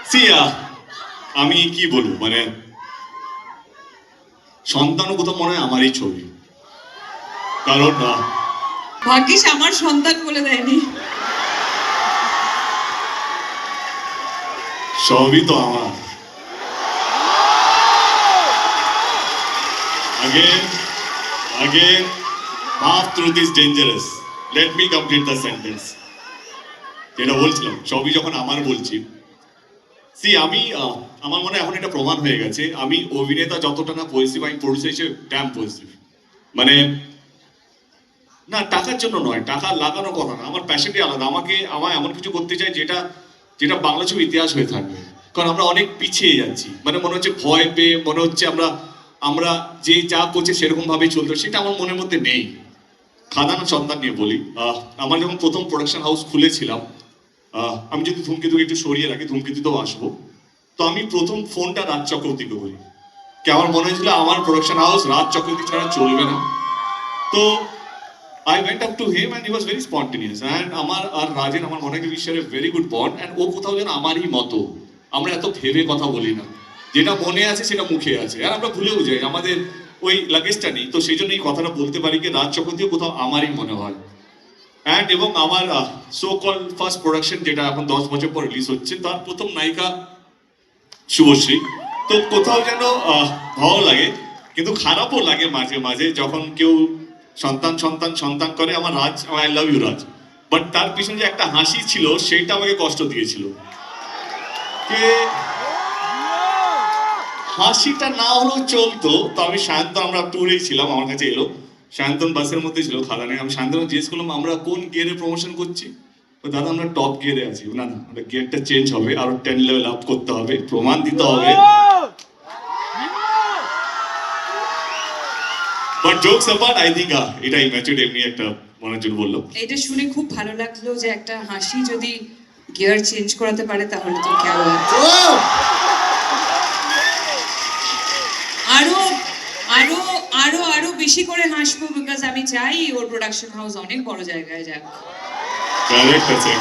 সিয়া আমি কি বলবো মানে সন্তানও কোথাও মনে হয় আমারই ছবি, কারণ ভাগ্যিস আমার সন্তান বলে দেয়নি। সবই তো আমার। Again, again, half truth is dangerous. Let me complete the sentence. যেটা বলছিলাম সবই যখন আমার বলছি, সি আমি আমার মনে হয় এখন এটা প্রমাণ হয়ে গেছে আমি অভিনেতা যতটা না পজিটিভ আমি প্রডিউসার হিসেবে ড্যাম পজিটিভ। মানে না টাকার জন্য নয়, টাকা লাগানোর কথা না, আমার প্যাশনই আলাদা। আমার এমন কিছু করতে চাই যেটা যেটা বাংলা ছবি ইতিহাস হয়ে থাকবে। কারণ আমরা অনেক পিছিয়ে যাচ্ছি, মানে মনে হচ্ছে ভয় পেয়ে মনে হচ্ছে আমরা আমরা যে যা করছে সেরকম ভাবেই চলতো, সেটা আমার মনের মধ্যে নেই। খাদান সন্তান নিয়ে বলি, আমার যখন প্রথম প্রোডাকশন হাউস খুলেছিলাম, আমি যদি ধূমকেতুকে একটু সরিয়ে রাখি, ধূমকেতুতেও আসবো, তো আমি প্রথম ফোনটা রাজ চক্রবর্তীকে করি। কি আমার মনে হয়েছিল আমার প্রোডাকশন হাউস রাজ চক্রবর্তী ছাড়া চলবে না। তো I went up to him and he was very spontaneous. And আমার আর রাজের আমার মনে হয় we share a very good bond, and ও কোথাও যেন আমারই মতো। আমরা এত ভেবে কথা বলি না, যেটা মনে আছে সেটা মুখে আছে, আর আমরা ভুলেও যাই, আমাদের ওই লাগেজটা নেই। তো সেই জন্য এই কথাটা বলতে পারি কি রাজ চক্রবর্তীও কোথাও আমারই মনে হয়। অ্যান্ড এবং আমার সো কল ফার্স্ট প্রোডাকশন যেটা এখন 10 বছর পর রিলিজ হচ্ছে, তার প্রথম নায়িকা শুভশ্রী। তো কোথাও যেন ভালো লাগে, কিন্তু খারাপও লাগে মাঝে মাঝে যখন কেউ সন্তান সন্তান সন্তান করে। আমার Raj, I love you Raj, but তার পিছনে যে একটা হাসি ছিল সেটা আমাকে কষ্ট দিয়েছিল। যে হাসিটা না হলেও চলতো। তো আমি সায়ন্তন, আমরা ট্যুরেই ছিলাম, আমার কাছে এলো সায়ন্তন, বাসের মধ্যে ছিল খাদানে। আমি সায়ন্তন জিজ্ঞেস করলাম আমরা কোন গিয়ারে প্রমোশন করছি। তো দাদা আমরা টপ গিয়ারে আছি। না না, আমরা গিয়ারটা চেঞ্জ হবে, আরো 10 লেভেল আপ করতে হবে, প্রমাণ দিতে হবে। But jokes apart, I think এটা ইম্যাচুরড এমনি একটা মনের জন্য বললো। এটা শুনে খুব ভালো লাগলো যে একটা হাসি যদি গিয়ার চেঞ্জ করাতে পারে তাহলে তো কেমন। আরো আরো আরো আরো বেশি করে হাসবো, বিকজ আমি চাই ওর প্রোডাকশন হাউস অনেক বড় জায়গায় যাক। কারেক্ট আছে।